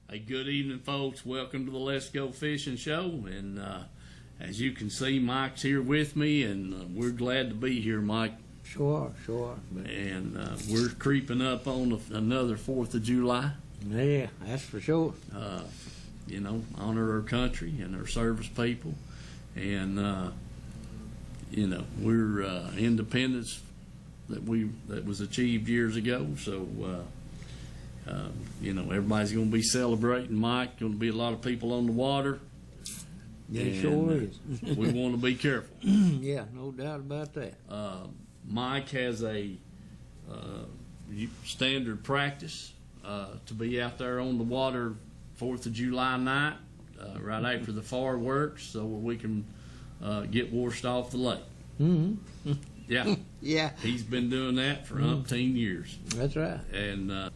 Hey, good evening, folks. Welcome to the Let's Go Fishing show. And as you can see, Mike's here with me, and we're glad to be here, Mike. Sure. And we're creeping up on another 4th of July. Yeah, that's for sure. Honor our country and our service people. And, we're independence that was achieved years ago. So, everybody's going to be celebrating. Mike, going to be a lot of people on the water. Yeah, it sure is. We want to be careful. Yeah, no doubt about that. Mike has a standard practice to be out there on the water 4th of July night, right after the fireworks, so we can get washed off the lake. Mm-hmm. Yeah. Yeah. He's been doing that for umpteen years. That's right. And,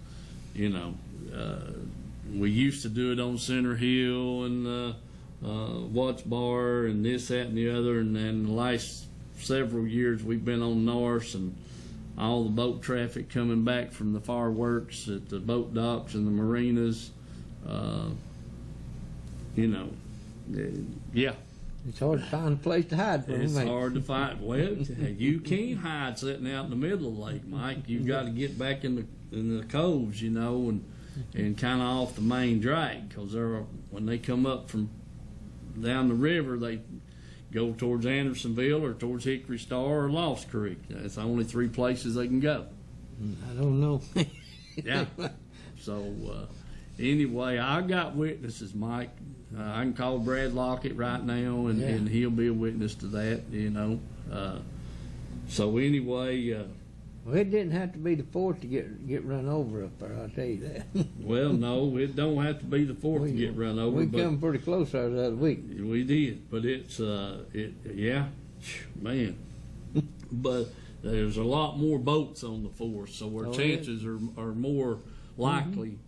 we used to do it on Center Hill and Watts Bar and this, that, and the other. And then the last several years we've been on Norse, and all the boat traffic coming back from the fireworks at the boat docks and the marinas. Yeah. It's hard to find a place to hide from. It's hard to find. Well, you can't hide sitting out in the middle of the lake, Mike. You've got to get back in the coves, and kind of off the main drag, because when they come up from down the river, they go towards Andersonville or towards Hickory Star or Lost Creek. That's the only 3 places they can go. I don't know. Yeah. So anyway, I got witnesses, Mike. I can call Brad Lockett right now, and he'll be a witness to that. So anyway. Well, it didn't have to be the 4th to get run over up there, I'll tell you that. Well, no, it don't have to be the 4th to get run over. We come pretty close there the other week. We did, but man. But there's a lot more boats on the 4th, so our chances are more likely.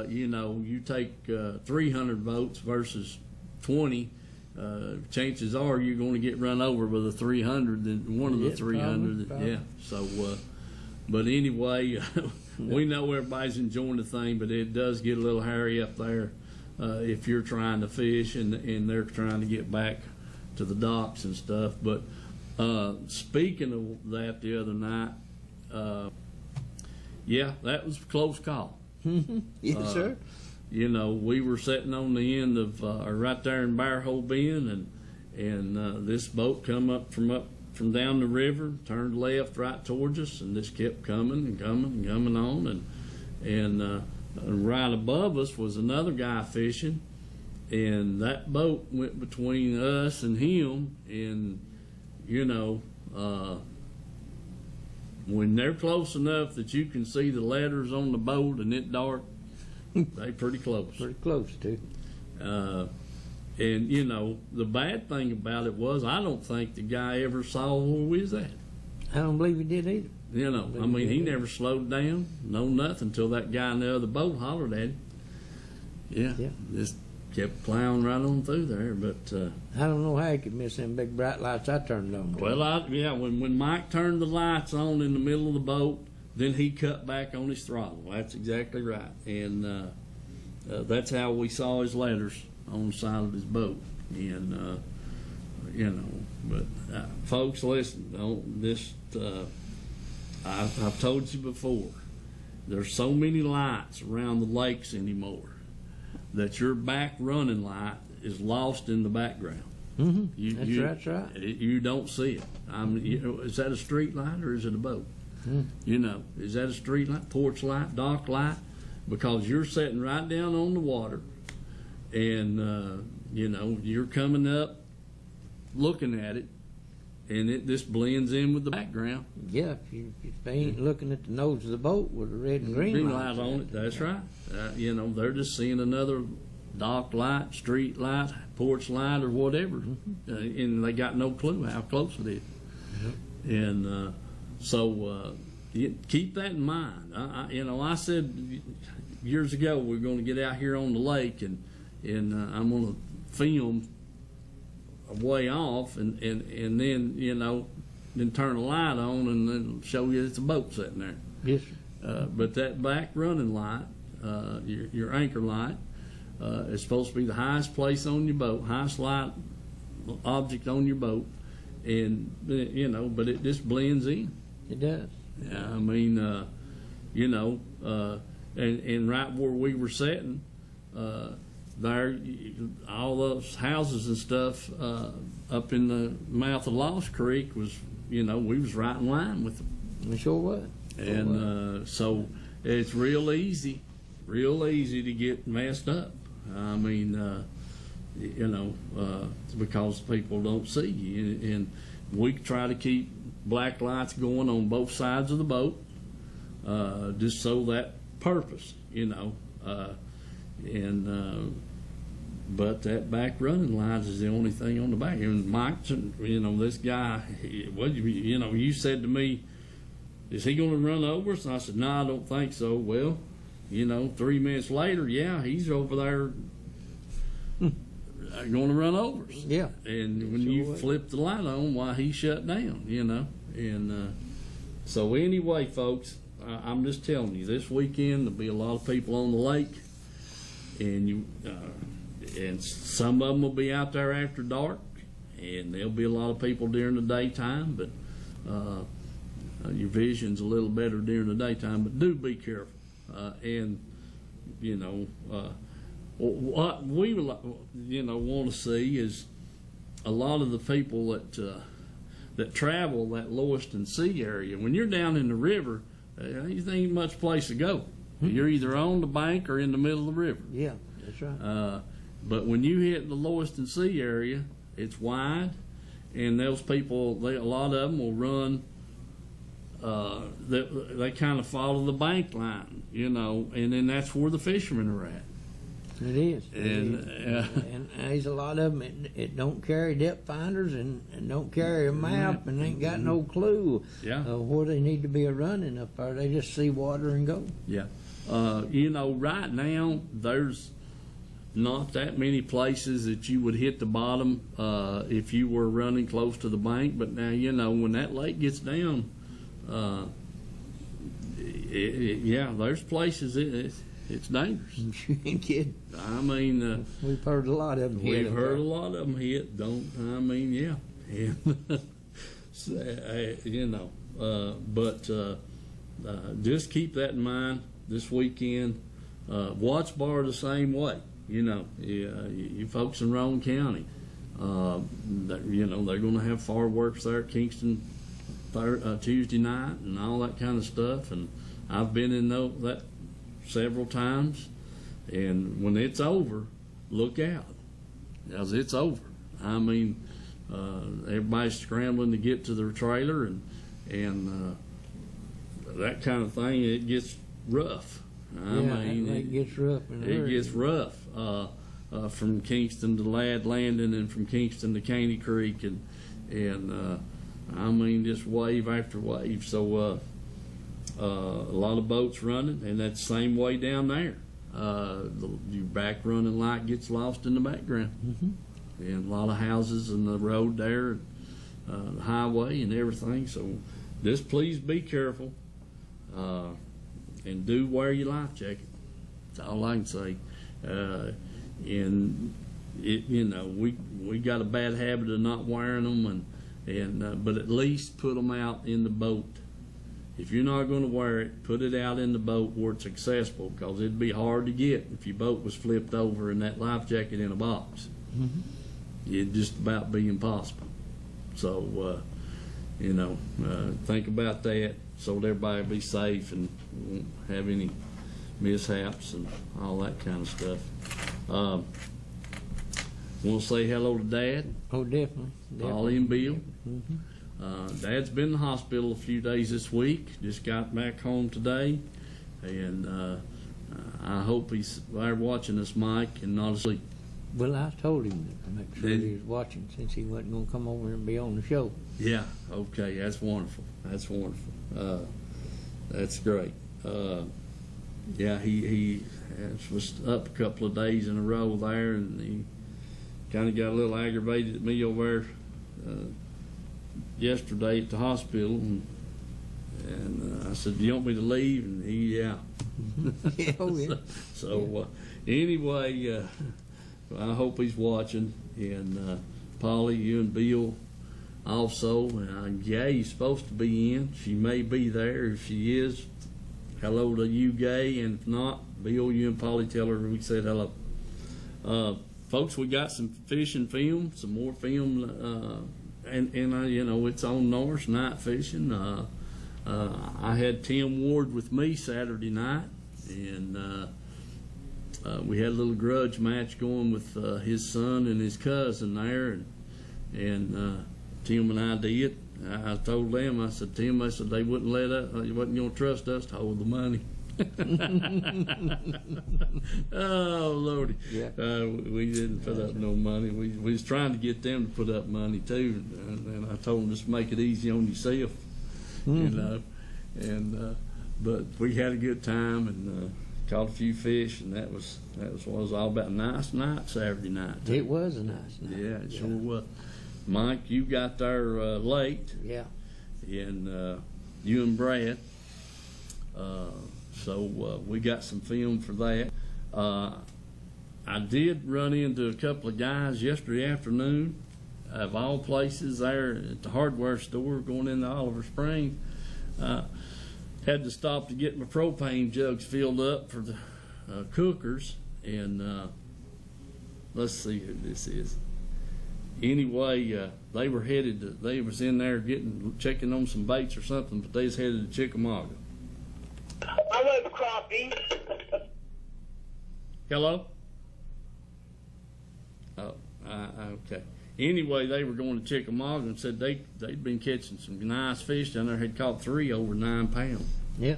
You take 300 votes versus 20. Chances are you're going to get run over with a 300 than one of the 300. Probably. Yeah. So, but anyway, we know everybody's enjoying the thing, but it does get a little hairy up there if you're trying to fish and they're trying to get back to the docks and stuff. But speaking of that, the other night, that was a close call. Yes, sir. We were sitting on the end of right there in Bearhole Bend, and this boat come up from down the river, turned left right towards us, and just kept coming on, and right above us was another guy fishing, and that boat went between us and him, and when they're close enough that you can see the letters on the boat and it dark, they pretty close. Pretty close, too. And, the bad thing about it was I don't think the guy ever saw where we was at. I don't believe he did either. He never slowed down, no nothing, until that guy in the other boat hollered at him. Yeah. Just kept plowing right on through there. But I don't know how he could miss them big bright lights I turned on. Well, when Mike turned the lights on in the middle of the boat, then he cut back on his throttle. That's exactly right. And that's how we saw his letters on the side of his boat. And, but folks, listen, I've told you before, there's so many lights around the lakes anymore that your back running light is lost in the background. Mm-hmm. That's right. You don't see it. Is that a street light or is it a boat? Is that a street light, porch light, dock light? Because you're sitting right down on the water, and you're coming up, looking at it, and it just blends in with the background. Yeah, if they ain't looking at the nose of the boat with a red and green light on it. That's right. They're just seeing another dock light, street light, porch light, or whatever, and they got no clue how close it is. And so keep that in mind. I said years ago we're going to get out here on the lake, and I'm going to film way off, and then then turn a light on and then show you it's a boat sitting there. Yes. But that back running light, your anchor light, It's supposed to be the highest place on your boat, highest light object on your boat, and but it just blends in. It does. Yeah, I mean, and right where we were sitting, there, all those houses and stuff up in the mouth of Lost Creek was, we was right in line with them. We sure was. And so it's real easy to get messed up. I mean, because people don't see you, and we try to keep black lights going on both sides of the boat, just so that purpose, but that back running lights is the only thing on the back. And Mike, this guy, you said to me, is he going to run over us? And I said, no, I don't think so. Well, 3 minutes later, yeah, he's over there going to run over us. Yeah. And when you flip the light on, why, he shut down, And so anyway, folks, I'm just telling you, this weekend there'll be a lot of people on the lake, and and some of them will be out there after dark, and there'll be a lot of people during the daytime, but your vision's a little better during the daytime, but do be careful. What we want to see is a lot of the people that travel that Lewiston Sea area. When you're down in the river, you ain't much place to go. You're either on the bank or in the middle of the river. Yeah, that's right. But when you hit the Lewiston Sea area, it's wide, and those people, a lot of them will run. They kind of follow the bank line, and then that's where the fishermen are at. It is. And there's a lot of them. It don't carry depth finders and don't carry a map and ain't got no clue where they need to be running up there. They just see water and go. Yeah. Right now there's not that many places that you would hit the bottom if you were running close to the bank. But now, when that lake gets down, there's places it's dangerous. You ain't kidding. I mean, we've heard a lot of them hit. We've heard a lot of them hit. Just keep that in mind this weekend. Watts Bar the same way. You folks in Roane County, they're going to have fireworks there at Kingston Tuesday night and all that kind of stuff. And I've been in that several times. And when it's over, look out, because it's over. I mean, everybody's scrambling to get to their trailer, and that kind of thing. It gets rough. It gets rough. It gets rough from Kingston to Ladd Landing, and from Kingston to Caney Creek, and just wave after wave. So a lot of boats running, and that's the same way down there. Your back running light gets lost in the background, and a lot of houses and the road there, the highway and everything. So just please be careful. And do wear your life jacket. That's all I can say. And we got a bad habit of not wearing them, but at least put them out in the boat. If you're not going to wear it, put it out in the boat where it's accessible, because it'd be hard to get if your boat was flipped over and that life jacket in a box. It'd just about be impossible. So think about that, so that everybody be safe and won't have any mishaps and all that kind of stuff. Want to say hello to Dad? Oh, definitely. Ollie and Bill. Dad's been in the hospital a few days this week. Just got back home today, and I hope he's there watching us, Mike, and not asleep. Well, I told him to make sure he was watching, since he wasn't going to come over and be on the show. Yeah, okay, that's wonderful. That's wonderful. That's great. He was up a couple of days in a row there, and he kind of got a little aggravated at me over there yesterday at the hospital, and I said, "Do you want me to leave?" And he, Oh, yeah. So Anyway, I hope he's watching. And Polly, you and Bill also. Gay's supposed to be in. She may be there. If she is, hello to you, Gay. And if not, Bill, you and Polly tell her we said hello. Folks, we got some fishing film, some more film, and you know, it's on Norris Night Fishing. I had Tim Ward with me Saturday night, and we had a little grudge match going with his son and his cousin there, and Tim and I did. I told them, I said, Tim, I said they wouldn't let us, you wasn't going to trust us to hold the money. Oh Lordy, yeah. We didn't put up no money. We was trying to get them to put up money too, and I told them just make it easy on yourself, you know. And but we had a good time and caught a few fish, and that was what it was all about. Nice night Saturday night too. It was a nice night. Yeah, it sure was. Mike, you got there late. Yeah. And you and Brad. So we got some film for that. I did run into a couple of guys yesterday afternoon, of all places, there at the hardware store going into Oliver Springs. Had to stop to get my propane jugs filled up for the cookers, and let's see who this is. Anyway, they were headed to, they was in there checking on some baits or something, but they was headed to Chickamauga. I love crappie. Hello? Oh, okay. Anyway, they were going to Chickamauga and said they'd been catching some nice fish down there. Had caught 3 over 9 pounds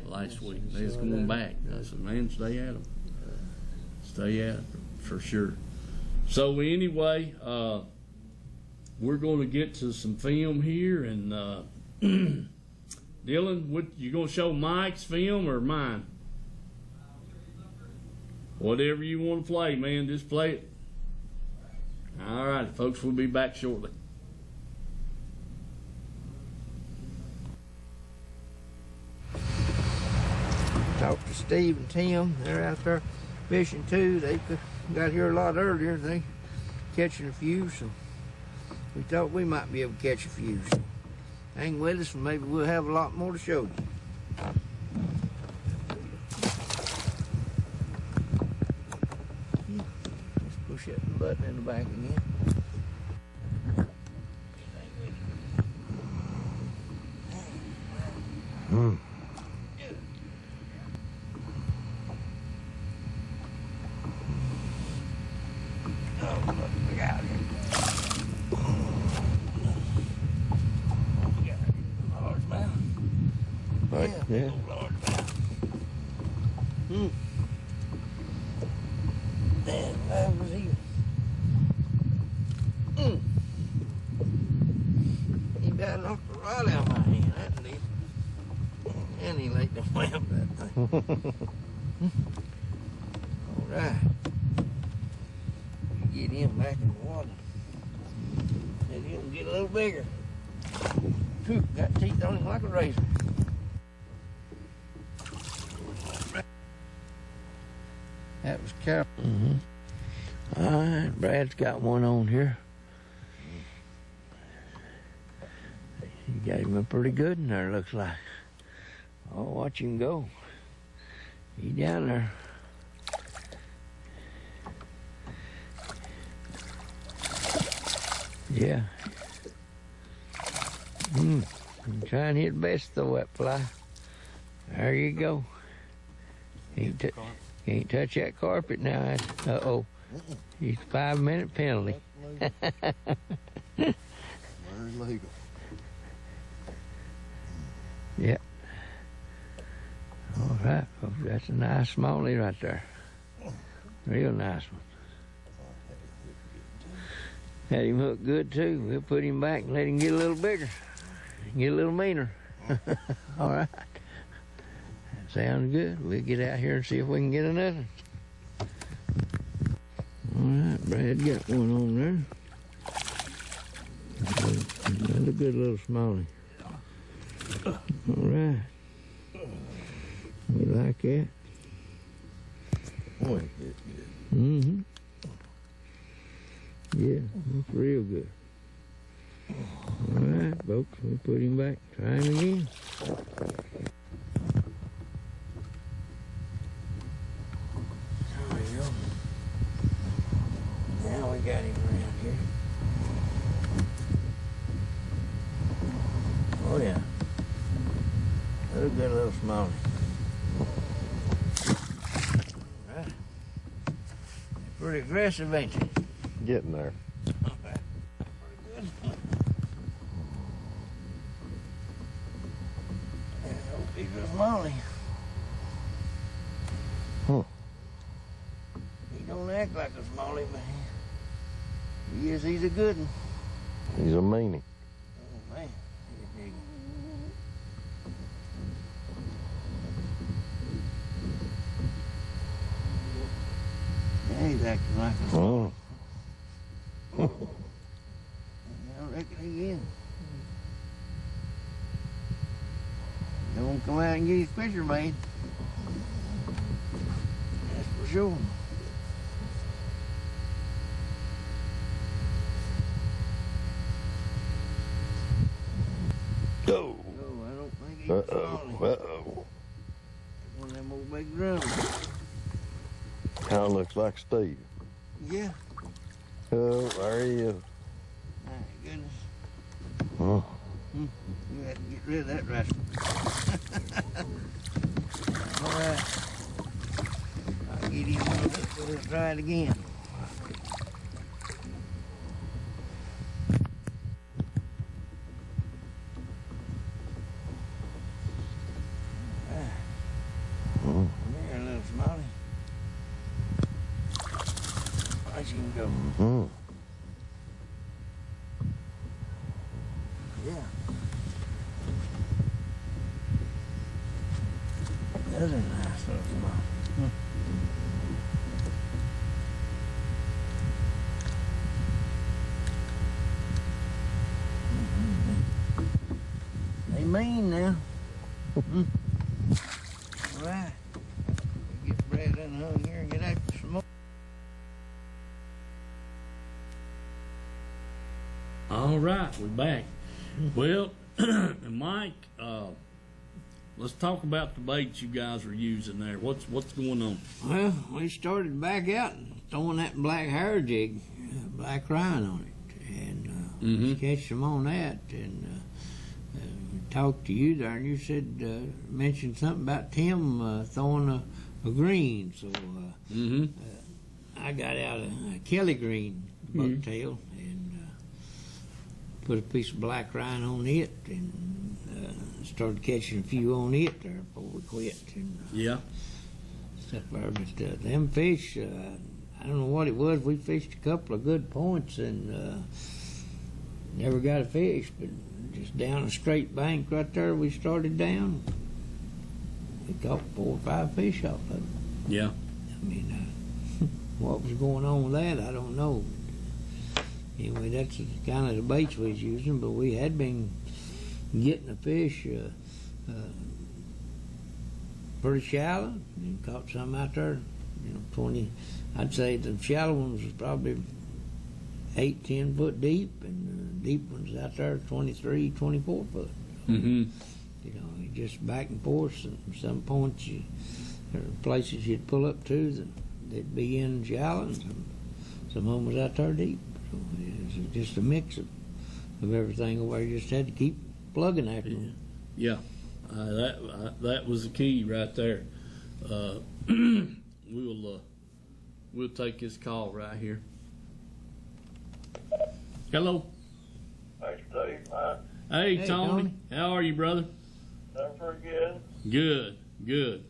last week. They was going back. I said, man, stay at them. Stay at them for sure. So anyway, we're going to get to some film here, and Dylan, what you gonna show Mike's film or mine? Whatever you want to play, man, just play it. All right, folks, we'll be back shortly. Talked to Steve and Tim. They're out there fishing too. They got here a lot earlier. They catching a few, so we thought we might be able to catch a few. So hang with us, and maybe we'll have a lot more to show you. Just push that button in the back again. Yeah. Man, that was he. He about knocked the rod out of my hand, that did. And he laid the lamp that thing. All right. Get him back in the water. And he'll get a little bigger. Whew, got teeth on him like a razor. That was Carol. All right, Brad's got one on here. You got him up pretty good in there, looks like. Oh, watch him go. He down there. Yeah. Try and hit best though, that fly. There you go. Can't touch that carpet now. Uh-oh. It's a 5-minute penalty. Very legal. Yep. All right, folks. That's a nice smallie right there. Real nice one. Had him hooked good, too. We'll put him back and let him get a little bigger. Get a little meaner. All right. Sounds good. We'll get out here and see if we can get another. All right, Brad got one on there. Another good little smallie. All right. We like that. Boy, good. Yeah, that's real good. All right, folks, we'll put him back. Try him again. There we go. Now we got him around here. Oh yeah. Another good little smallie. Right. Pretty aggressive, ain't you? Getting there. Pretty good. Big little smallie. Huh. He don't act like a smallie, but he's a good one. He's a meanie. Oh man, he's big. Yeah, he's acting like a smallie. Oh. I reckon again. He won't come out and get his picture made. That's for sure. Oh. No, I don't think he's a smallie. Uh-oh. One of them old big drums. Kind of looks like Steve. Yeah. Oh, there he is. My goodness. Oh. We had to get rid of that rascal. All right. I'll get him on it, so let's try it again. Oh. Come here, little smallie. Watch him go. Oh. Yeah. That's a nice little smallie. They mean now. All right. Get Brad unhung here and get after some more. All right, we're back. Well, Mike, let's talk about the baits you guys are using there. What's going on? Well, we started back out and throwing that black hair jig, black Ryan on it, and catch them on that. And we talked to you there, and you said mentioned something about Tim throwing a green. So I got out a Kelly green bucktail and put a piece of black Ryan on it, and started catching a few on it there before we quit. And, Yeah. stuff there. But them fish, I don't know what it was. We fished a couple of good points and never got a fish. But just down a straight bank right there, we started down. We caught 4 or 5 fish off of it. Yeah. I mean, what was going on with that, I don't know. Anyway, that's kind of the baits we was using, but we had been getting the fish pretty shallow and caught some out there, 20. I'd say the shallow ones was probably 8-10 foot deep, and the deep ones out there 23, 24 foot. Just back and forth. Some points, there were places you'd pull up to, they'd be in shallow, and some of them was out there deep. So it was just a mix of everything over there. You just had to keep plugging after them. Yeah. That was the key right there. We'll take this call right here. Hello. Hey, Steve, man. Hey, Hey, Tony. Tony. How are you, brother? Done pretty good. Good.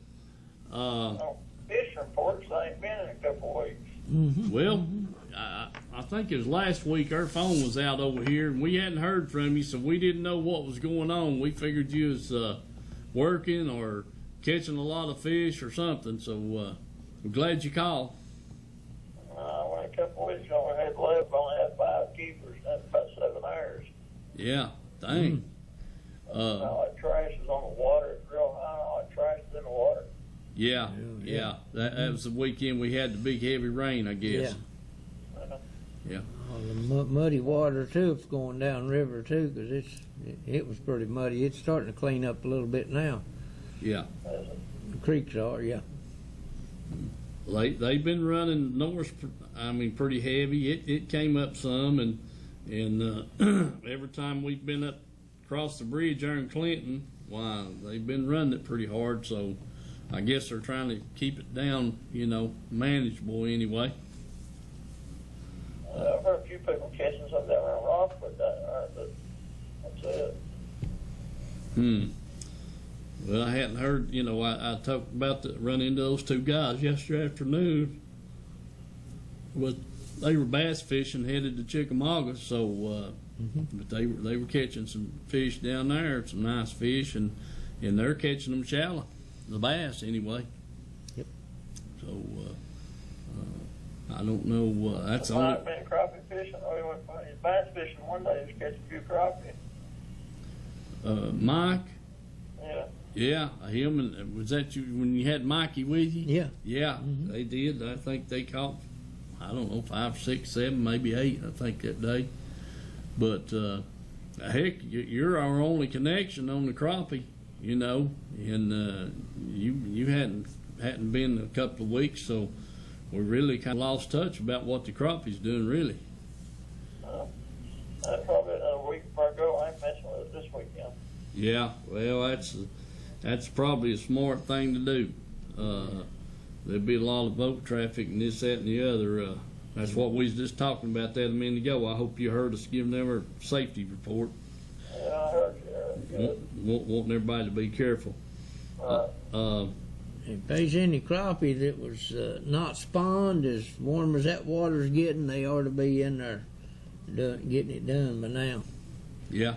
Fish reports ain't been in a couple weeks. Well, I think it was last week our phone was out over here and we hadn't heard from you, so we didn't know what was going on. We figured you was working or catching a lot of fish or something, so we're glad you called. When a couple weeks ago we had 11, only had 5 keepers, and about 7 hours. Yeah, dang. All that trash is on the water. It's real high. All that trash is in the water. Yeah. That was the weekend we had the big heavy rain, I guess. yeah. All the muddy water too, it's going down river too, 'cause it was pretty muddy. It's starting to clean up a little bit now. Yeah. The creeks are, yeah. They've been running north. I mean, pretty heavy. It came up some, and every time we've been up across the bridge there in Clinton, why they've been running it pretty hard. So I guess they're trying to keep it down, manageable anyway. I've heard a few people catching some down around Rockford down there, but that's it. Well, I hadn't heard. I talked about run into those two guys yesterday afternoon. They were bass fishing headed to Chickamauga, so but they were catching some fish down there, some nice fish, and they're catching them shallow, the bass anyway. Yep. So I don't know. That's I only. might have been crappie fishing. Or he went bass fishing one day, just catch a few crappie. Mike. Yeah. Yeah, him and was that you when you had Mikey with you? Yeah. Yeah, they did. I think they caught, I don't know, 5, 6, 7, maybe 8. I think that day. But heck, you're our only connection on the crappie, and you hadn't been a couple of weeks, so we really kind of lost touch about what the crappie's doing, really. Probably another week before I go. I ain't messing with it this weekend. Yeah, well, that's probably a smart thing to do. There'll be a lot of boat traffic and this, that, and the other. That's what we was just talking about that a minute ago. I hope you heard us giving them our safety report. Yeah, I heard you. Wanting everybody to be careful. If there's any crappie that was not spawned, as warm as that water's getting, they ought to be in there getting it done by now. Yeah.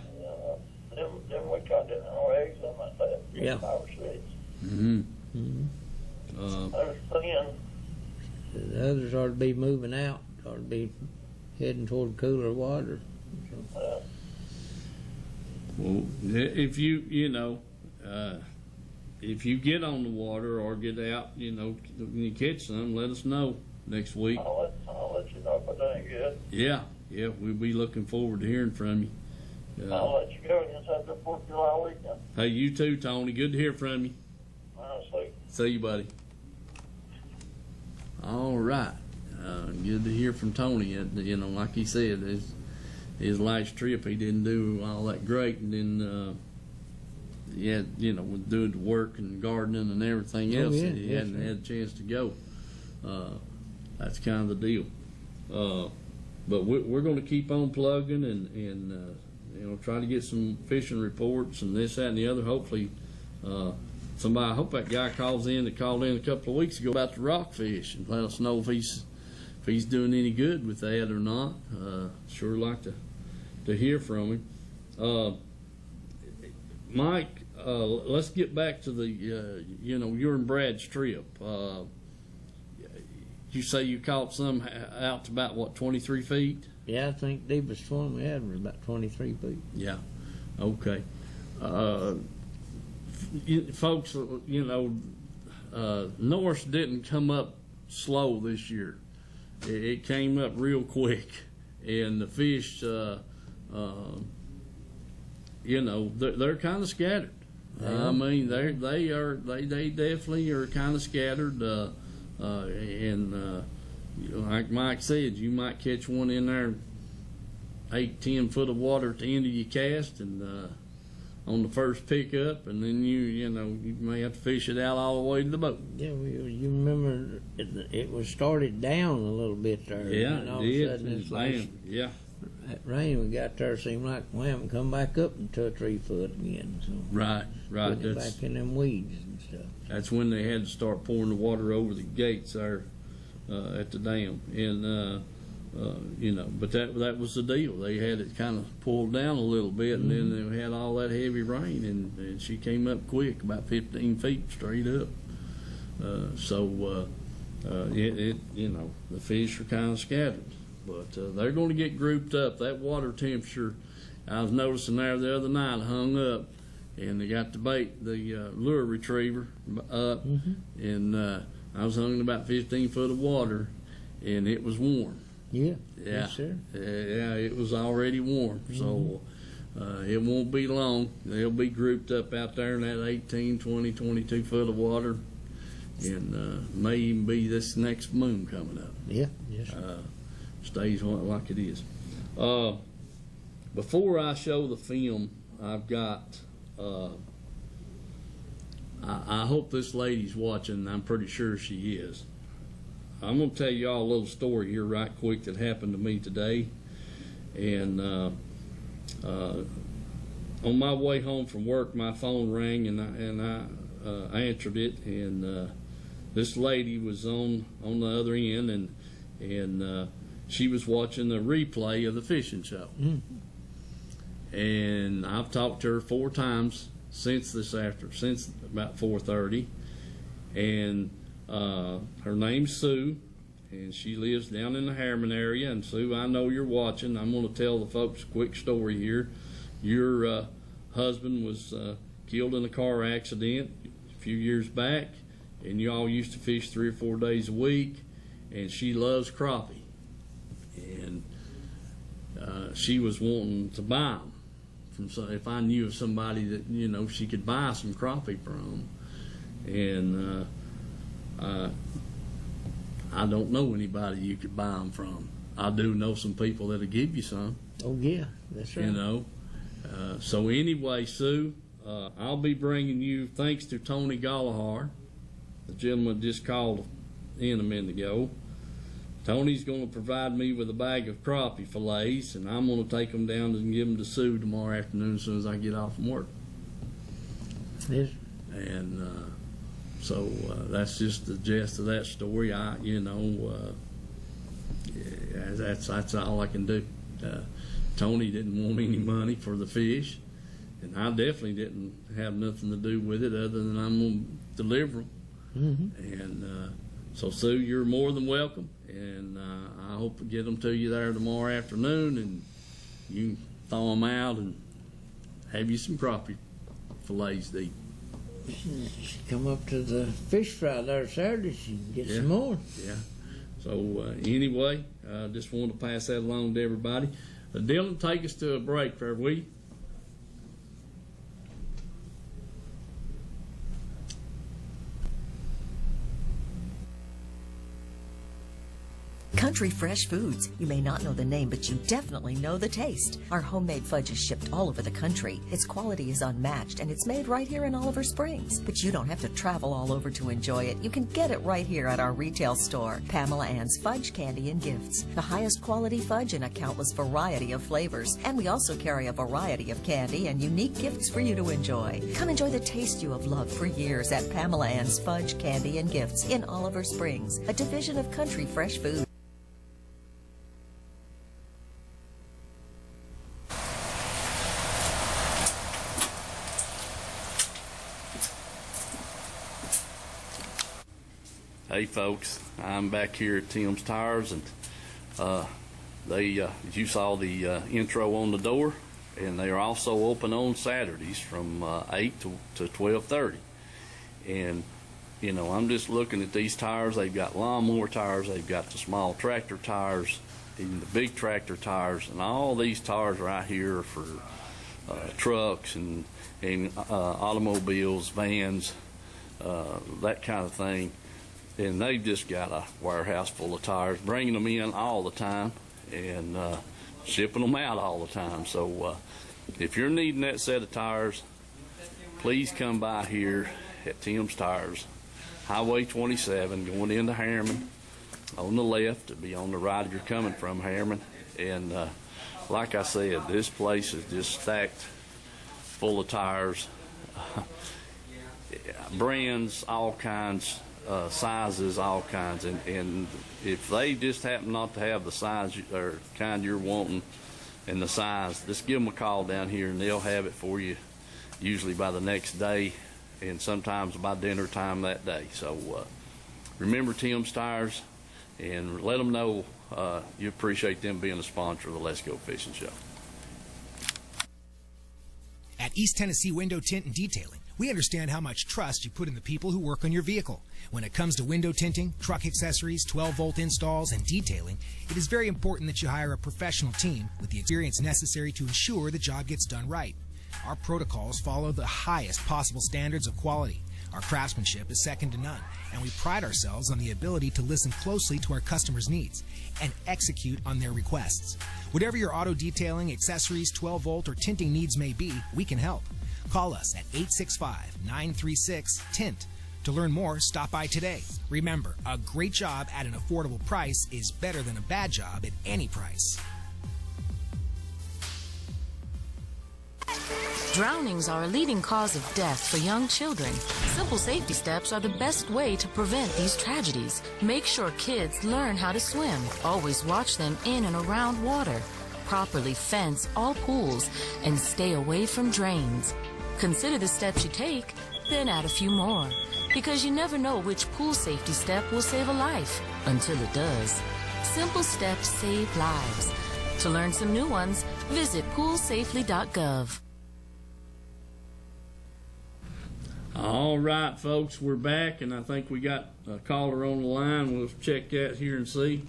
Then we caught it in our eggs on that day. Yeah. 5 or 6. There's thin. The others ought to be moving out, ought to be heading toward cooler water. Well, if you get on the water or get out, when you catch some, let us know next week. I'll let you know if I done it good. Yeah, we'll be looking forward to hearing from you. I'll let you go. You just have the 4th of July weekend. Hey, you too, Tony. Good to hear from you. I'll see. See you, buddy. All right. Good to hear from Tony. Like he said, his last trip he didn't do all that great, and then with doing the work and gardening and everything else, he hadn't had a chance to go. That's kind of the deal. But we're going to keep on plugging and try to get some fishing reports and this, that, and the other. Hopefully, I hope that guy that called in a couple of weeks ago about the rockfish and let us know if he's doing any good with that or not. Sure like to hear from him. Mike, let's get back to the your and Brad's trip. You say you caught some out to about 23 feet? Yeah, I think the deepest one we had was about 23 feet. Yeah. Okay. Folks, Norse didn't come up slow this year. It came up real quick, and the fish, they're kind of scattered. I mean, they definitely are kind of scattered, like Mike said, you might catch one in there 8-10 foot of water at the end of your cast, and on the first pickup, and then you may have to fish it out all the way to the boat. Yeah, you remember it was started down a little bit there. Yeah, and all it of a sudden it's like yeah. that rain we got there seemed like we haven't come back up in 2 or 3 foot again. So Right. putting it back in them weeds and stuff. That's when they had to start pouring the water over the gates there at the dam, and but that was the deal. They had it kind of pulled down a little bit, and then they had all that heavy rain, and she came up quick, about 15 feet straight up. The fish are kind of scattered, but they're going to get grouped up. That water temperature, I was noticing there the other night, hung up, and they got the bait, the lure retriever up, and I was hung in about 15 foot of water, and it was warm. Yeah. Yeah. Yes, sir. Yeah, it was already warm, so it won't be long. They'll be grouped up out there in that 18, 20, 22 foot of water, and may even be this next moon coming up. Yeah. Yes, sir. Stays like it is. Before I show the film, I've got. I hope this lady's watching. I'm pretty sure she is. I'm going to tell you all a little story here right quick that happened to me today. And on my way home from work, my phone rang, and I answered it. And this lady was on the other end, and she was watching the replay of the fishing show. And I've talked to her 4 times since about 4:30, and her name's Sue, and she lives down in the Harriman area. And Sue, I know you're watching. I'm going to tell the folks a quick story here. Your husband was killed in a car accident a few years back, and you all used to fish 3 or 4 days a week, and she loves crappie, and she was wanting to buy them. If I knew of somebody that she could buy some crappie from, and I don't know anybody you could buy them from. I do know some people that'll give you some. Oh yeah, that's right. So anyway, Sue, I'll be bringing you, thanks to Tony Gallagher, the gentleman just called in a minute ago. Tony's going to provide me with a bag of crappie fillets, and I'm going to take them down and give them to Sue tomorrow afternoon as soon as I get off from work. Yes. And so that's just the gist of that story. That's all I can do. Tony didn't want any money for the fish, and I definitely didn't have nothing to do with it other than I'm going to deliver them. Mm-hmm. And so, Sue, you're more than welcome, and I hope to get them to you there tomorrow afternoon, and you can thaw them out and have you some crappie fillets to eat. Come up to the fish fry there Saturday, you can get some more. Yeah. So anyway, just wanted to pass that along to everybody. Dylan, take us to a break, will we? Country Fresh Foods. You may not know the name, but you definitely know the taste. Our homemade fudge is shipped all over the country. Its quality is unmatched, and it's made right here in Oliver Springs. But you don't have to travel all over to enjoy it. You can get it right here at our retail store, Pamela Ann's Fudge, Candy, and Gifts. The highest quality fudge in a countless variety of flavors. And we also carry a variety of candy and unique gifts for you to enjoy. Come enjoy the taste you have loved for years at Pamela Ann's Fudge, Candy, and Gifts in Oliver Springs, a division of Country Fresh Foods. Hey folks, I'm back here at Tim's Tires, and you saw the intro on the door, and they are also open on Saturdays from 8 to 12:30. And I'm just looking at these tires. They've got lawnmower tires, they've got the small tractor tires, even the big tractor tires, and all these tires right here are for trucks and automobiles, vans, that kind of thing. And they've just got a warehouse full of tires, bringing them in all the time and shipping them out all the time. So if you're needing that set of tires, please come by here at Tim's Tires, Highway 27, going into Harriman. On the left, it'll be on the right if you're coming from Harriman. And like I said, this place is just stacked full of tires, brands, all kinds. Sizes, all kinds, and if they just happen not to have the size or kind you're wanting and the size, just give them a call down here and they'll have it for you, usually by the next day and sometimes by dinner time that day. So remember Tim's Tires, and let them know you appreciate them being a sponsor of the Let's Go Fishing Show. At East Tennessee Window Tint and Detailing, We understand how much trust you put in the people who work on your vehicle. When it comes to window tinting, truck accessories, 12-volt installs, and detailing, it is very important that you hire a professional team with the experience necessary to ensure the job gets done right. Our protocols follow the highest possible standards of quality. Our craftsmanship is second to none, and we pride ourselves on the ability to listen closely to our customers' needs and execute on their requests. Whatever your auto detailing, accessories, 12-volt, or tinting needs may be, we can help. Call us at 865-936-TINT. To learn more, stop by today. Remember, a great job at an affordable price is better than a bad job at any price. Drownings are a leading cause of death for young children. Simple safety steps are the best way to prevent these tragedies. Make sure kids learn how to swim. Always watch them in and around water. Properly fence all pools and stay away from drains. Consider the steps you take, then add a few more. Because you never know which pool safety step will save a life until it does. Simple steps save lives. To learn some new ones, visit poolsafely.gov. All right, folks, we're back, and I think we got a caller on the line. We'll check that here and see.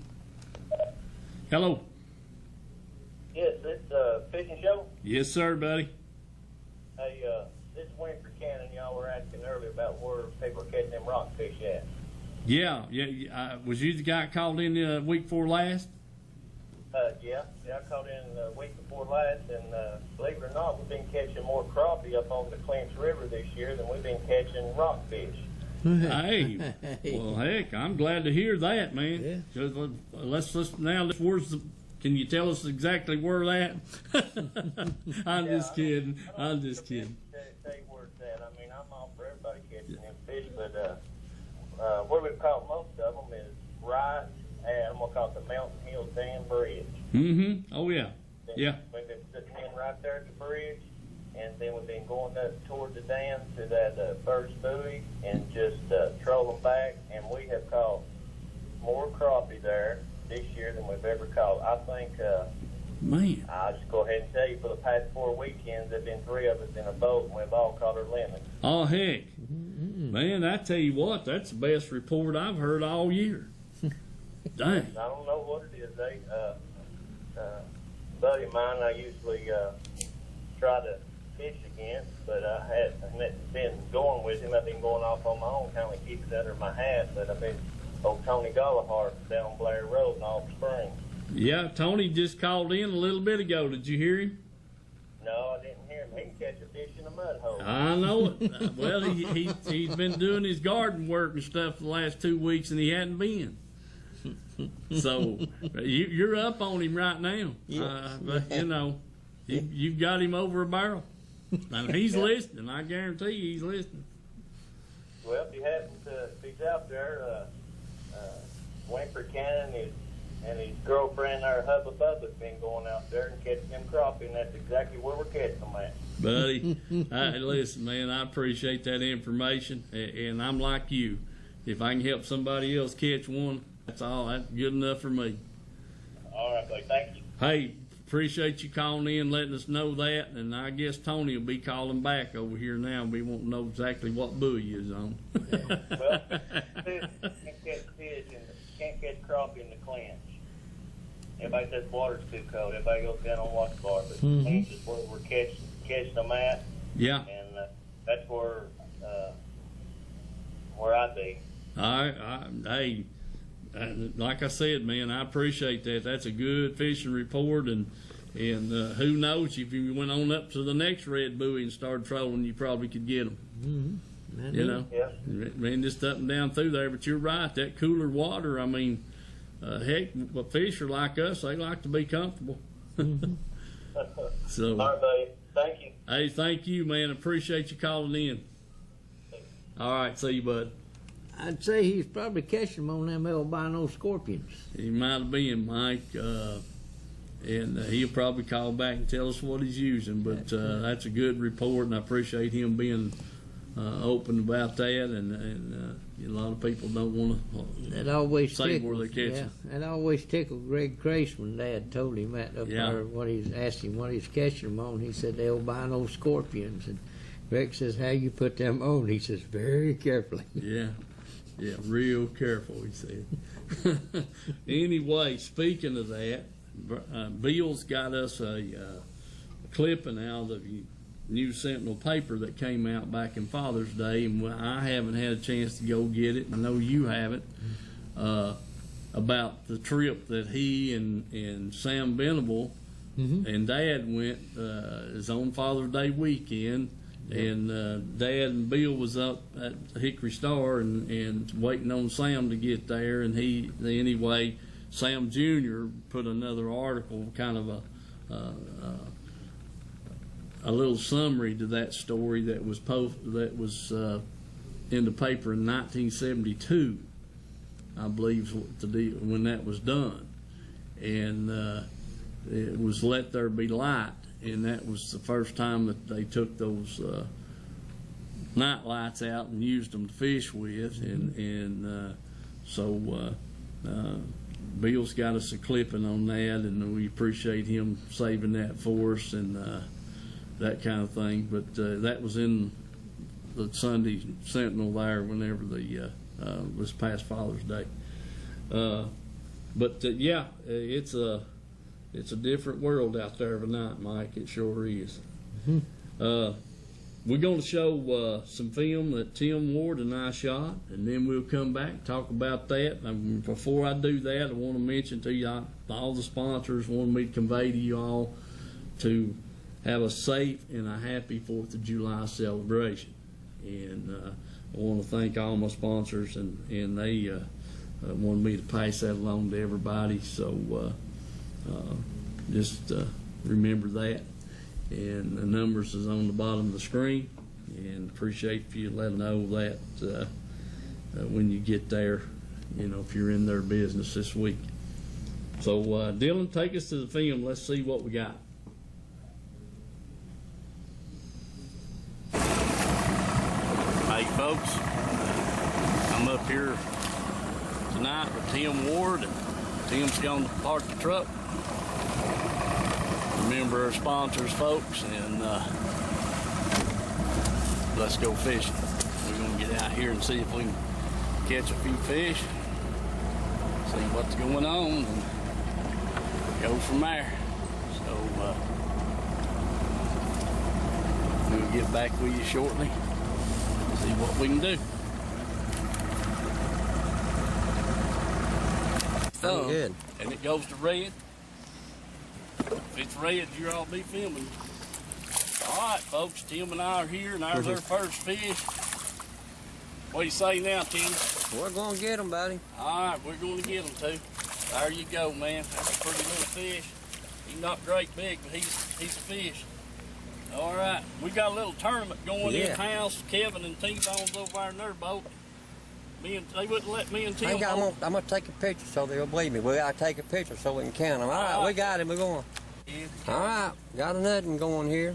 Hello. Yes, it's a fishing show. Yes, sir, buddy. Hey, this is Winfrey Cannon. Y'all were asking earlier about where people are catching them rockfish at. Yeah. Was you the guy called in the week before last? Yeah, I called in the week before last, and believe it or not, we've been catching more crappie up on the Clinch River this year than we've been catching rockfish. Hey, well, heck, I'm glad to hear that, man. Yeah. Just, let's where's the? Can you tell us exactly where that? I'm just kidding. I'm just kidding. Tell you where it's at. I mean, I'm all for everybody catching them fish, but where we've caught most of them is right at, I'm gonna call it the Mountain Hill Dam Bridge. Mm-hmm. Oh yeah. Yeah. We've been sitting in right there at the bridge, and then we've been going up toward the dam to that first buoy and just trolling back, and we have caught more crappie there this year than we've ever caught. I think, Man. I'll just go ahead and tell you, for the past 4 weekends, there've been 3 of us in a boat, and we've all caught our limit. Oh heck. Man, I tell you what, that's the best report I've heard all year. Dang. I don't know what it is. Buddy of mine, I usually try to fish against, but I haven't been going with him. I've been going off on my own, kind of keep it under my hat. But I've been old Tony Gollihart down Blair Road in Off Spring. Yeah, Tony just called in a little bit ago. Did you hear him? No, I didn't hear him. He can catch a fish in a mud hole. I know it. Well, he's been doing his garden work and stuff for the last 2 weeks, and he hadn't been. So you're up on him right now. But you know, you've got him over a barrel. And he's listening. I guarantee you he's listening. Well, if he happens to, if he's out there, Winfrey Cannon and his girlfriend, our Hubba Bubba's been going out there and catching them crappie, and that's exactly where we're catching them at. Buddy, listen, man, I appreciate that information, and I'm like you. If I can help somebody else catch one, that's good enough for me. All right, buddy. Thank you. Hey, appreciate you calling in, letting us know that, and I guess Tony will be calling back over here now, and we won't know exactly what buoy is on. Well, can't catch crappie in the Clinch. Everybody says water's too cold. Everybody goes down on Watch Bar, but the Clinch is where we're catching them at. Yeah. And that's where I'd be. Hey, like I said, man, I appreciate that. That's a good fishing report, and who knows, if you went on up to the next red buoy and started trolling, you probably could get them. Mm-hmm. You know, yeah. Ran just up and down through there. But you're right, that cooler water. I mean, heck, fish are like us; they like to be comfortable. So, all right, buddy. Thank you. Hey, thank you, man. Appreciate you calling in. All right, see you, bud. I'd say he's probably catching them on them albino scorpions. He might have been, Mike, and he'll probably call back and tell us what he's using. But that's a good report, and I appreciate him being open about that. And a lot of people don't want to say where they're catching. Yeah, that always tickled Greg Crace when Dad told him that up there, asked him what he's catching them on. He said the albino scorpions, and Rick says, how you put them on? He says, very carefully. Yeah, real careful, he said. Anyway, speaking of that, Bill's got us a clipping out of the New Sentinel paper that came out back in Father's Day, and I haven't had a chance to go get it. I know you haven't. About the trip that he and Sam Venable and Dad went is on Father's Day weekend. And Dad and Bill was up at Hickory Star and waiting on Sam to get there. And anyway, Sam Jr. put another article, kind of a little summary to that story that was in the paper in 1972, I believe, when that was done. And it was Let There Be Light. And that was the first time that they took those night lights out and used them to fish with. So Bill's got us a clipping on that, and we appreciate him saving that for us and that kind of thing. But that was in the Sunday Sentinel there whenever was past Father's Day. Yeah, it's a different world out there tonight, Mike. It sure is. We're going to show some film that Tim Ward and I shot, and then we'll come back and talk about that. Before I do that, I want to mention to you all the sponsors wanted me to convey to you all to have a safe and a happy 4th of July celebration. And I want to thank all my sponsors, and they wanted me to pass that along to everybody. So just remember that, and the numbers is on the bottom of the screen, and appreciate if you let them know that when you get there, if you're in their business this week. So Dylan, take us to the film. Let's see what we got. Hey folks, I'm up here tonight with Tim Ward, and Tim's going to park the truck. Remember our sponsors, folks, and let's go fishing. We're going to get out here and see if we can catch a few fish, see what's going on, and go from there. So we'll get back with you shortly, see what we can do. Good. And it goes to red. If it's red, you'll all be filming. All right, folks, Tim and I are here, and there's our first fish. What do you say now, Tim? We're going to get them, buddy. All right, we're going to get them, too. There you go, man. That's a pretty little fish. He's not great big, but he's a fish. All right, we got a little tournament going in-house. Kevin and T-Bone's over there in their boat. They wouldn't let me and Tim. I'm gonna take a picture so they'll believe me. We gotta take a picture so we can count them. All right, we got him. We're going. Yeah. All right, got a nutting going here.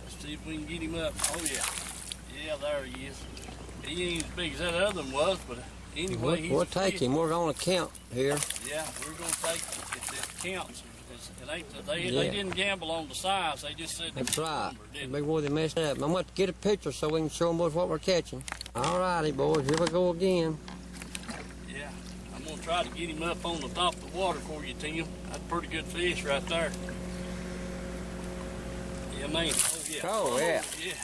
Let's see if we can get him up. Oh yeah, yeah, there he is. He ain't as big as that other one was, but anyway, we'll take him. We're gonna count here. Yeah, we're gonna take it. It counts. They didn't gamble on the size. They just said that's right. Big boy, they messed up. I'm going to get a picture so we can show them boys what we're catching. All righty, boys. Here we go again. Yeah, I'm going to try to get him up on the top of the water for you, Tim. That's a pretty good fish right there. Yeah, man. Oh, yeah. Yeah.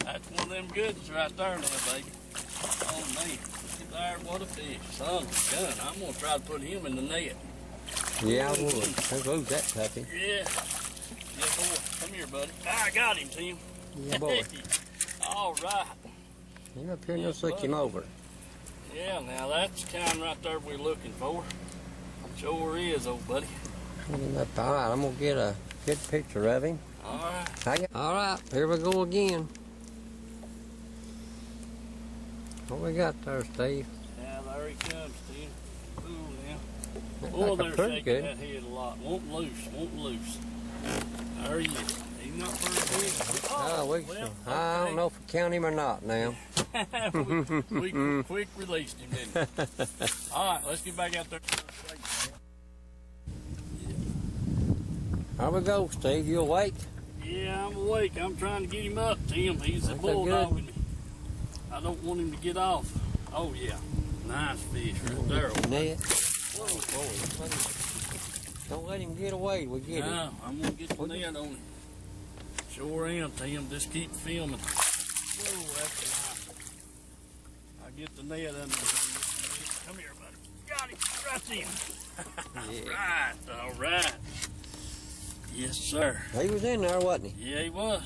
That's one of them goods right there now, baby. Oh, man. There, what a fish. Son of a gun. I'm going to try to put him in the net. Yeah, I would. Let's lose that puppy. Yeah. Yeah, boy. Come here, buddy. I got him, Tim. Yeah, boy. All right. You're up here and let's look him over. Yeah, now that's the kind right there we're looking for. Sure is, old buddy. All right, I'm going to get a good picture of him. All right. All right, here we go again. What we got there, Steve? Yeah, there he comes, Steve. Ooh, now. Oh, they're pretty shaking good. that head a lot. Won't loose. There he is. He's not very big. Oh, well, I don't know if we count him or not now. we quick released him, didn't we? All right, let's get back out there. Here we go, Steve. You awake? Yeah, I'm awake. I'm trying to get him up, Tim. He's a Okay, bulldogging me. I don't want him to get off. Oh, yeah. Nice fish right there. Net. Whoa, boy. Don't let him get away. We get him. No, I'm going to get the net on him. Sure am, Tim. Just keep filming. Whoa, that's nice. I'll get the net under the Come here, buddy. Got him. Right there. All right. Yes, sir. He was in there, wasn't he? Yeah, he was.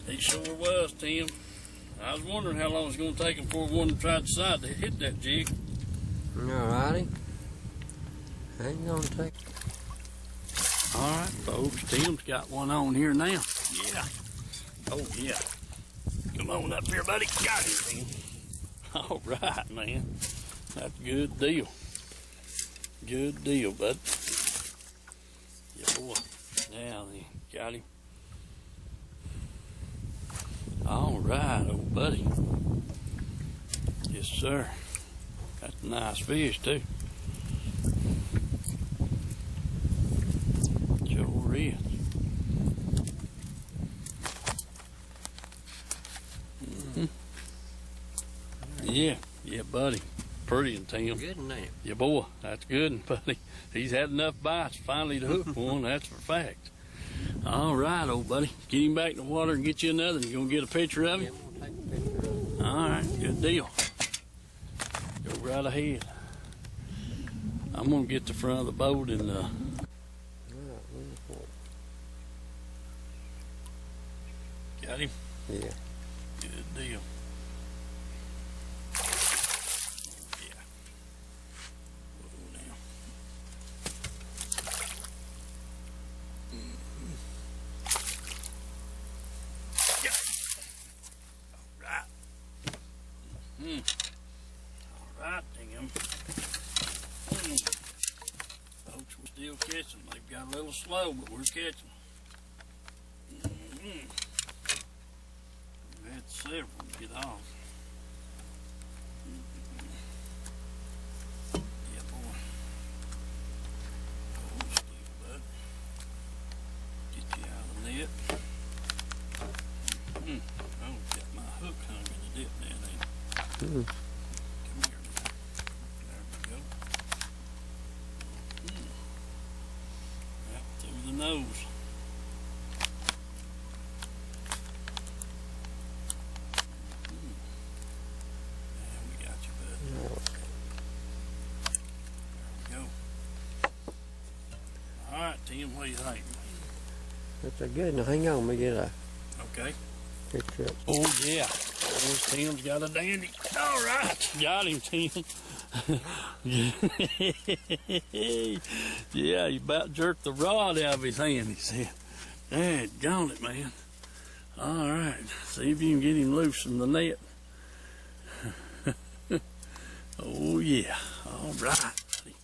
He sure was, Tim. I was wondering how long it was going to take him before one tried to decide to hit that jig. All righty. Ain't gonna take. All right, folks. Tim's got one on here now. Yeah. Oh, yeah. Come on up here, buddy. Got him, Tim. All right, man. That's a good deal. Good deal, bud. Yeah, boy. Now then, got him. All right, old buddy. Yes, sir. That's a nice fish, too. Sure is. Mm-hmm. Yeah, buddy. Pretty and Tim. Good name. Yeah, boy, that's good, buddy. He's had enough bites finally to hook one, that's for fact. All right, old buddy. Get him back in the water and get you another. You gonna get a picture of him? Yeah, we'll take a picture of him. All right, good deal. Go right ahead. I'm gonna get the front of the boat and got him. Yeah. Good deal. Yeah. Whoa, now. Yeah. All right. All right, Tim. Folks, we're still catching. They've got a little slow, but we're catching. We've had several get off. Yeah, boy. Hold still, bud. Get you out of the net. Oh, got my hook hung in the dip now, ain't it? Come here. There we go. Right through the nose. There we got you, bud. There we go. All right, Tim, what do you think? That's a good. Now hang on, let me get a Okay. picture up. Oh, yeah. There's Tim's got a dandy. All right. Got him, Tim. Yeah, he about jerked the rod out of his hand, he said. Daggone it, man. All right. See if you can get him loose from the net. Oh, yeah. All right, buddy.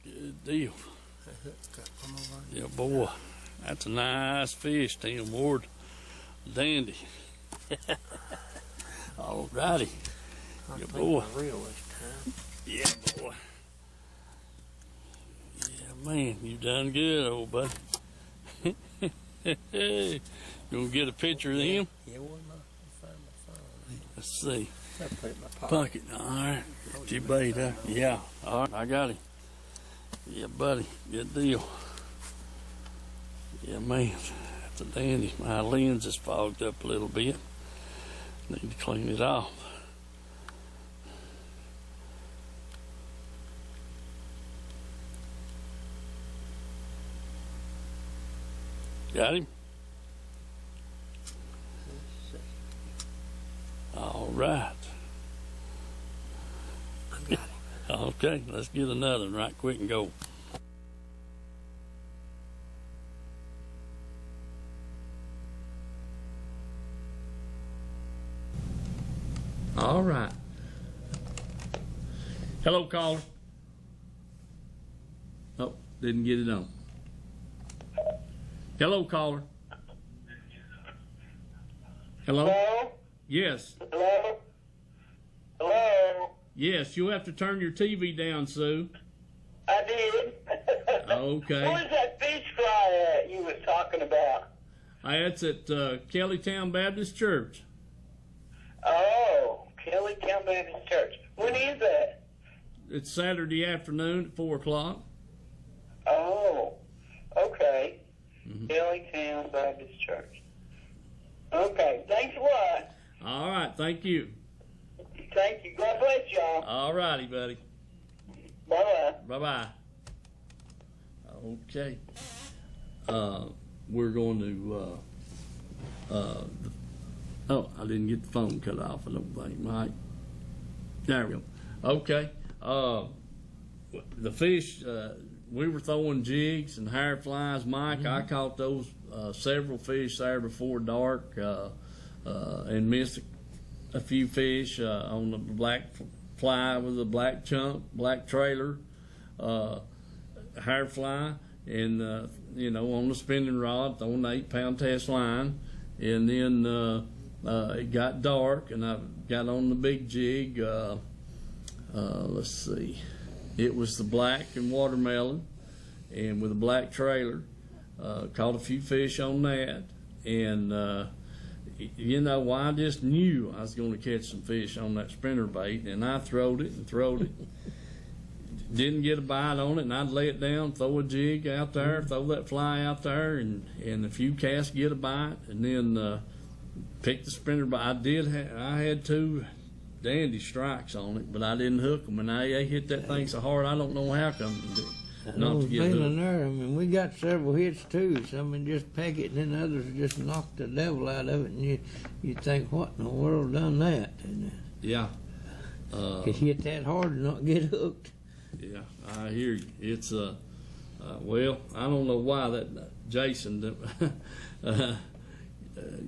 Good deal. Yeah, boy. That's a nice fish, Tim Ward. Dandy. All righty. Yeah, boy. Yeah, boy. Yeah, man, you done good, old buddy. You gonna get a picture of him? Yeah, where am I? Find my phone. Let's see. I put it in my Pocket. All right. Get your bait up. Yeah. All right. I got him. Yeah, buddy. Good deal. Yeah, man. That's a dandy. My lens is fogged up a little bit. Need to clean it off. Got him? All right. I got him. Okay, let's get another one right quick and go. All right. Hello, caller. Oh, didn't get it on. Hello, caller. Hello? Hello? Yes. Hello? Hello? Yes, you'll have to turn your TV down, Sue. I did. Okay. Who is that fish fry that you was talking about? It's at Kellytown Baptist Church. Oh, Kellytown Baptist Church. When is that? It's Saturday afternoon at 4 o'clock. Oh, okay. Kellytown Baptist Church. Okay, thanks a lot. All right, thank you. Thank you. God bless y'all. All righty, buddy. Bye-bye. Bye-bye. Okay. We're going to, oh, I didn't get the phone cut off, I don't think, Mike. There we go. Okay. The fish, we were throwing jigs and hair flies, Mike. I caught those several fish there before dark and missed a few fish on the black fly with a black chunk, black trailer, hair fly, and on the spinning rod, throwing the 8-pound test line, and then it got dark, and I got on the big jig. Let's see, it was the black and watermelon, and with a black trailer. Caught a few fish on that, and I just knew I was going to catch some fish on that spinner bait, and I throwed it. Didn't get a bite on it, and I'd lay it down, throw a jig out there, throw that fly out there, and a few casts get a bite, and then pick the spinner bait. I had 2 dandy strikes on it, but I didn't hook them, and they hit that thing so hard I don't know how come not to get hooked. There. I mean, we got several hits too. Some just peck it, and then others just knock the devil out of it, and you think, what in the world done that? Yeah. Could hit that hard and not get hooked. Yeah, I hear you. It's well, I don't know why that Jason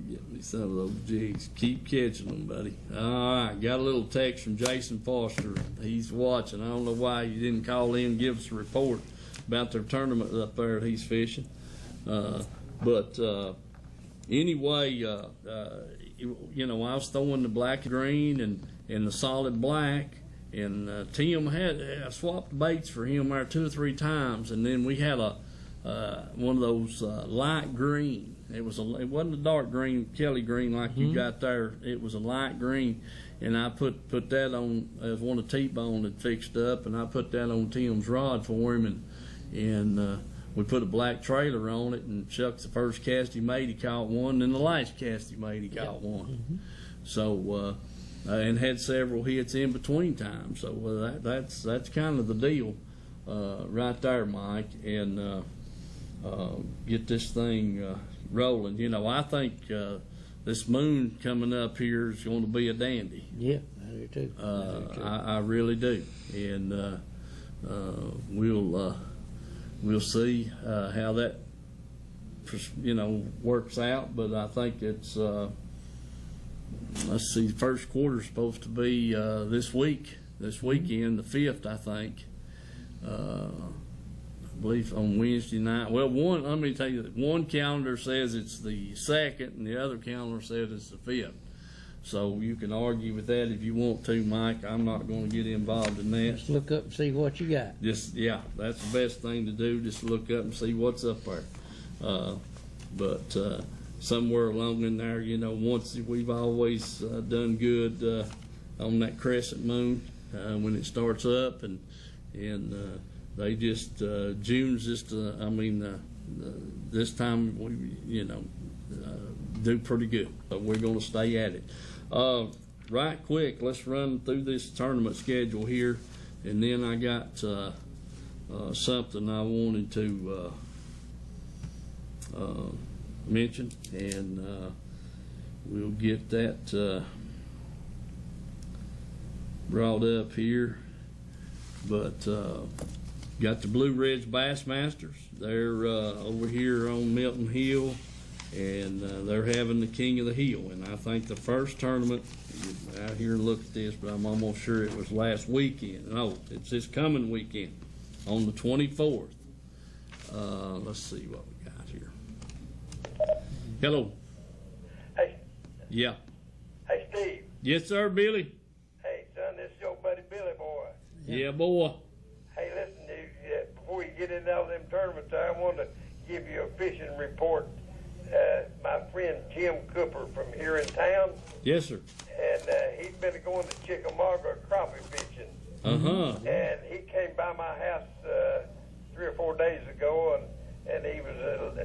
get me some of those jigs. Keep catching them, buddy. All right, got a little text from Jason Foster. He's watching. I don't know why you didn't call in and give us a report about their tournament up there that he's fishing. But anyway, I was throwing the black and green and the solid black. And Tim I swapped baits for him there 2 or 3 times, and then we had one of those light green. It wasn't a dark green, Kelly green like you got there. It was a light green, and I put that on as one of T-Bone had fixed up, and I put that on Tim's rod for him, and we put a black trailer on it. And Chuck's the first cast he made, he caught one, and the last cast he made, he caught one. So. And had several hits in between times, so that's kind of the deal right there, Mike. And get this thing rolling. I think this moon coming up here is going to be a dandy. Yeah, I do too. I really do, and we'll see how that works out. But I think it's. Let's see, the first quarter is supposed to be this weekend, the 5th, I think. I believe on Wednesday night. Well, let me tell you, one calendar says it's the 2nd, and the other calendar says it's the 5th. So you can argue with that if you want to, Mike. I'm not going to get involved in that. Just look up and see what you got. That's the best thing to do. Just look up and see what's up there. But somewhere along in there, once we've always done good on that crescent moon when it starts up, and they just June's just this time we do pretty good, but we're going to stay at it. Right quick, let's run through this tournament schedule here, and then I got something I wanted to mention, and we'll get that brought up here. But got the Blue Ridge Bassmasters. They're over here on Milton Hill, and they're having the King of the Hill. And I think the first tournament, out here and look at this, but I'm almost sure it was last weekend. No, it's this coming weekend on the 24th. Let's see what we got here. Hello. Hey. Yeah. Hey, Steve. Yes, sir, Billy. Hey, son, this is your buddy Billy, boy. Yeah, boy. Hey, listen, dude, before you get into all them tournaments, I want to give you a fishing report. My friend Jim Cooper from here in town, Yes, sir. and he's been going to Chickamauga crappie fishing. Uh-huh. And he came by my house 3 or 4 days ago, and he was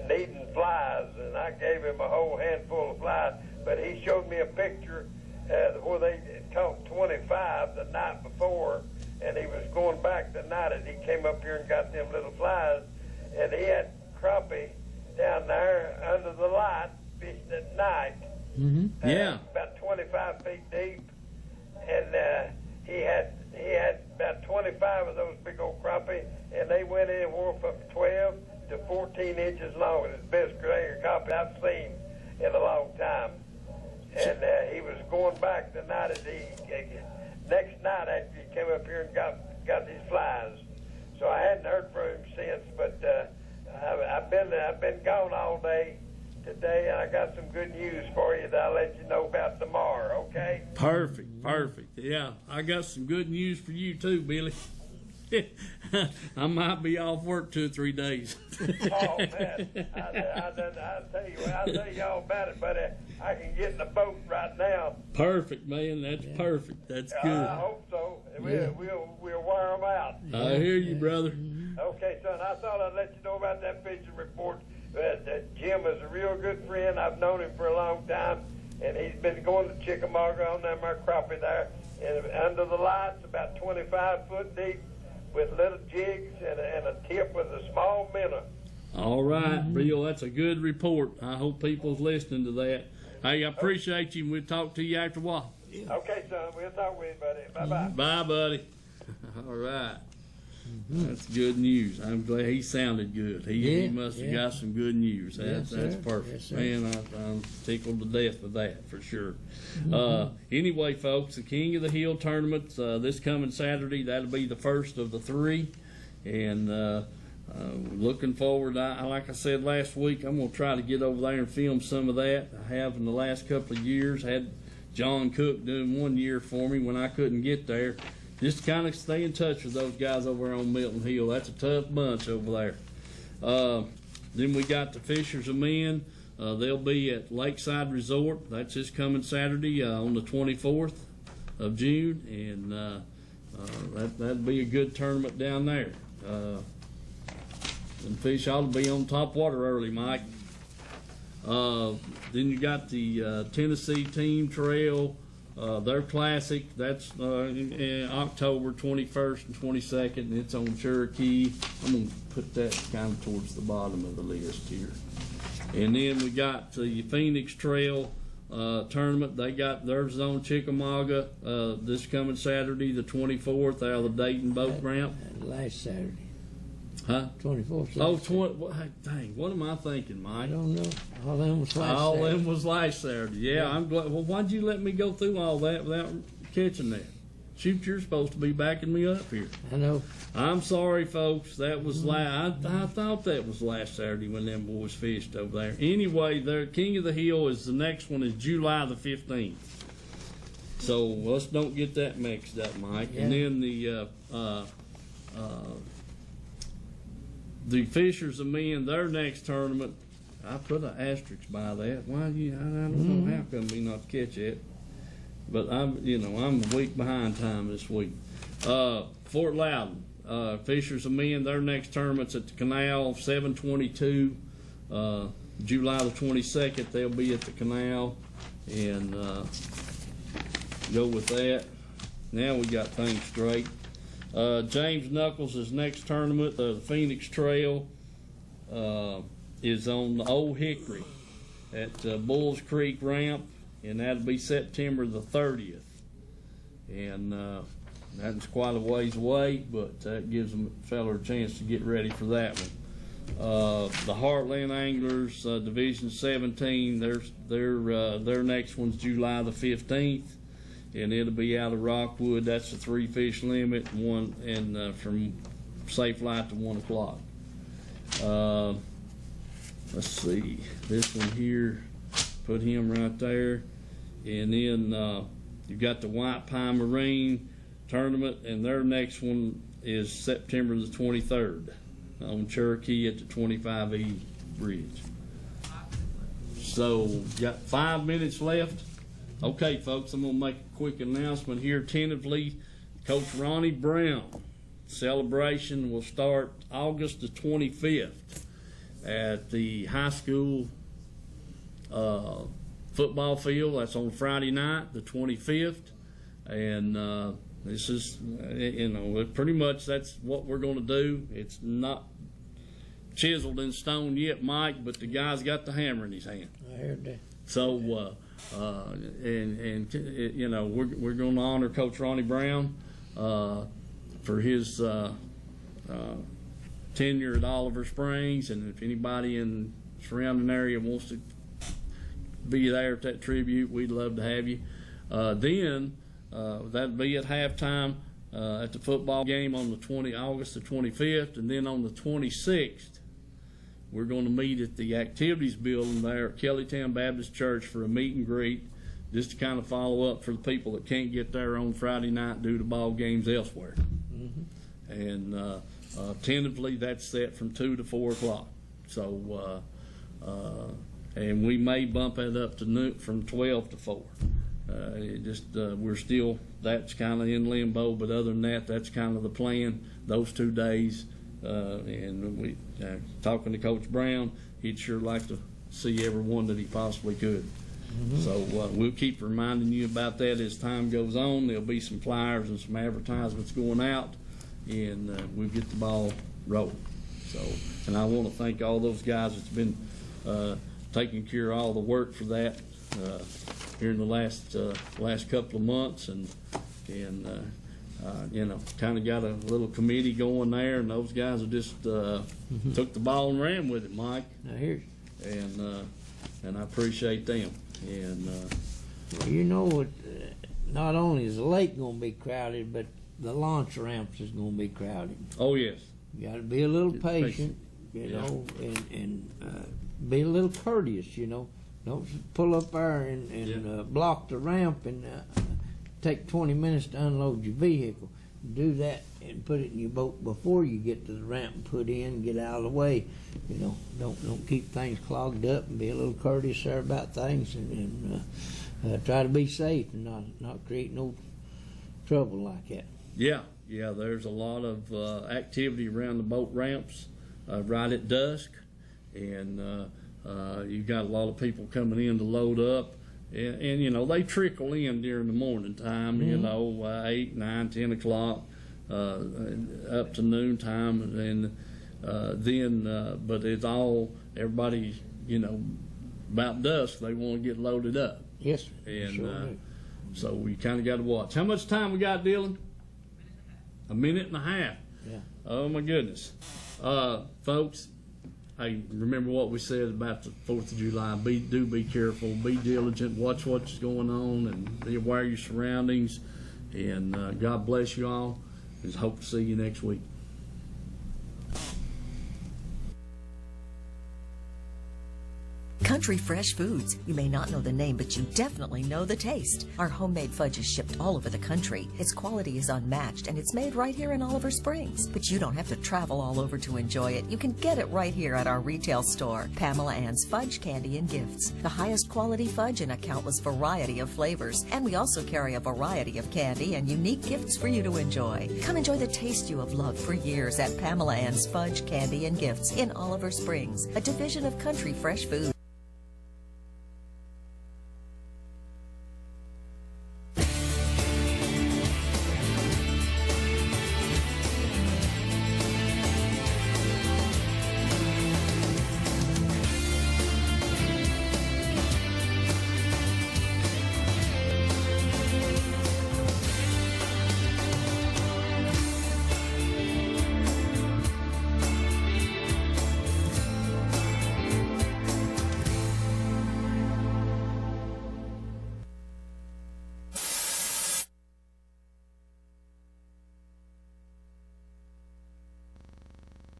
needing flies, and I gave him a whole handful of flies. But he showed me a picture where they caught 25 the night before, and he was going back the night, and he came up here and got them little flies, and he had crappie down there under the light fishing at night. Yeah. About 25 feet deep, and he had about 25 of those big old crappie, and they went anywhere from 12 to 14 inches long. It's the best greater crappie I've seen in a long time. And he was going back the night of next night after he came up here and got these flies. So I hadn't heard from him since, but I've been gone all day today, and I got some good news for you that I'll let you know about tomorrow, okay? Perfect. Yeah, I got some good news for you too, Billy. I might be off work 2 or 3 days. Oh, man, I'll tell you all about it, but I can get in the boat right now. Perfect, man. That's perfect. That's good. I hope so. We'll wear them out. I hear you, brother. Okay, son, I thought I'd let you know about that fishing report. Jim is a real good friend. I've known him for a long time, and he's been going to Chickamauga on them crappie there. And under the lights, about 25 foot deep, with little jigs and a tip with a small minnow. All right, Bill, that's a good report. I hope people's listening to that. Hey, I appreciate you, and we'll talk to you after a while. Okay, son, we'll talk with you, buddy. Bye-bye. Bye, buddy. All right. That's good news. I'm glad he sounded good. He must have got some good news. That's perfect. Man, I'm tickled to death with that for sure. Anyway, folks, the King of the Hill tournament this coming Saturday, that'll be the first of the 3. And looking forward, like I said last week, I'm going to try to get over there and film some of that. I have in the last couple of years. Had John Cook doing 1 year for me when I couldn't get there. Just to kind of stay in touch with those guys over on Milton Hill. That's a tough bunch over there. Then we got the Fishers of Men. They'll be at Lakeside Resort. That's this coming Saturday on the 24th of June. And that'll be a good tournament down there. And fish ought to be on top water early, Mike. Then you got the Tennessee Team Trail. Their classic, that's in October 21st and 22nd, and it's on Cherokee. I'm going to put that kind of towards the bottom of the list here. And then we got the Phoenix Trail tournament. They got theirs on Chickamauga this coming Saturday, the 24th, out of the Dayton Boat Ramp. Last Saturday. Huh? 24th. Oh, 20. Dang, what am I thinking, Mike? I don't know. All them was last all Saturday. them was last Saturday. Yeah, I'm glad. Well, why'd you let me go through all that without catching that? Shoot, you're supposed to be backing me up here. I know. I'm sorry, folks. That was I thought that was last Saturday when them boys fished over there. Anyway, the King of the Hill is the next one is July the 15th. So let's don't get that mixed up, Mike. Yeah. And then the Fishers of Men, their next tournament, I put an asterisk by that. Why I don't know how come we not catch it. But I'm a week behind time this week. Fort Loudon, Fishers of Men, their next tournament's at the Canal, 7/22. July the 22nd, they'll be at the Canal, and go with that. Now we got things straight. James Knuckles' next tournament, the Phoenix Trail, is on the Old Hickory at Bulls Creek Ramp, and that'll be September the 30th. And that's quite a ways away, but that gives a fella a chance to get ready for that one. The Heartland Anglers, Division 17, their next one's July the 15th. And it'll be out of Rockwood. That's a 3-fish limit, from safe light to 1 o'clock. Let's see, this one here, put him right there. And then you've got the White Pine Marine tournament, and their next one is September the 23rd. on Cherokee at the 25E bridge. So, got 5 minutes left. Okay, folks, I'm going to make a quick announcement here tentatively. Coach Ronnie Brown celebration will start August the 25th at the high school football field. That's on Friday night, the 25th. And this is, pretty much that's what we're going to do. It's not chiseled in stone yet, Mike, but the guy's got the hammer in his hand. I heard that. So, we're going to honor Coach Ronnie Brown for his tenure at Oliver Springs, and if anybody in the surrounding area wants to be there at that tribute, we'd love to have you. Then that'll be at halftime at the football game on August the 25th, and then on the 26th, we're going to meet at the activities building there at Kellytown Baptist Church for a meet and greet, just to kind of follow up for the people that can't get there on Friday night due to ball games elsewhere. Mm-hmm. And tentatively, that's set from 2 to 4 o'clock. So, and we may bump it up to noon from 12 to 4. We're still, that's kind of in limbo, but other than that, that's kind of the plan, those 2 days. And we talking to Coach Brown, he'd sure like to see everyone that he possibly could. Mm-hmm. So we'll keep reminding you about that as time goes on. There'll be some flyers and some advertisements going out, and we'll get the ball rolling. So, and I want to thank all those guys that's been taking care of all the work for that here in the last couple of months, and kind of got a little committee going there, and those guys have just took the ball and ran with it, Mike. I hear you. And I appreciate them. And well, you know what? Not only is the lake going to be crowded, but the launch ramps is going to be crowded. Oh yes. You got to be a little patient, you know, and be a little courteous, you know. Don't pull up there and block the ramp and take 20 minutes to unload your vehicle. Do that and put it in your boat before you get to the ramp and put in, get out of the way. You know, don't keep things clogged up, and be a little courteous there about things, and try to be safe and not create no trouble like that. Yeah, there's a lot of activity around the boat ramps right at dusk, and you've got a lot of people coming in to load up. And you know, they trickle in during the morning time, mm-hmm. You know, 8, 9, 10 o'clock, up to noon time, and then, but it's all, everybody, you know, about dusk, they want to get loaded up. Yes, and sure so we kind of got to watch. How much time we got, Dylan? A minute and a half. Yeah. Oh, my goodness. Folks, hey, remember what we said about the 4th of July. Be careful, be diligent, watch what's going on, and be aware of your surroundings. And God bless you all. And hope to see you next week. Country Fresh Foods. You may not know the name, but you definitely know the taste. Our homemade fudge is shipped all over the country. Its quality is unmatched, and it's made right here in Oliver Springs. But you don't have to travel all over to enjoy it. You can get it right here at our retail store. Pamela Ann's Fudge, Candy, and Gifts. The highest quality fudge in a countless variety of flavors. And we also carry a variety of candy and unique gifts for you to enjoy. Come enjoy the taste you have loved for years at Pamela Ann's Fudge, Candy, and Gifts in Oliver Springs, a division of Country Fresh Foods.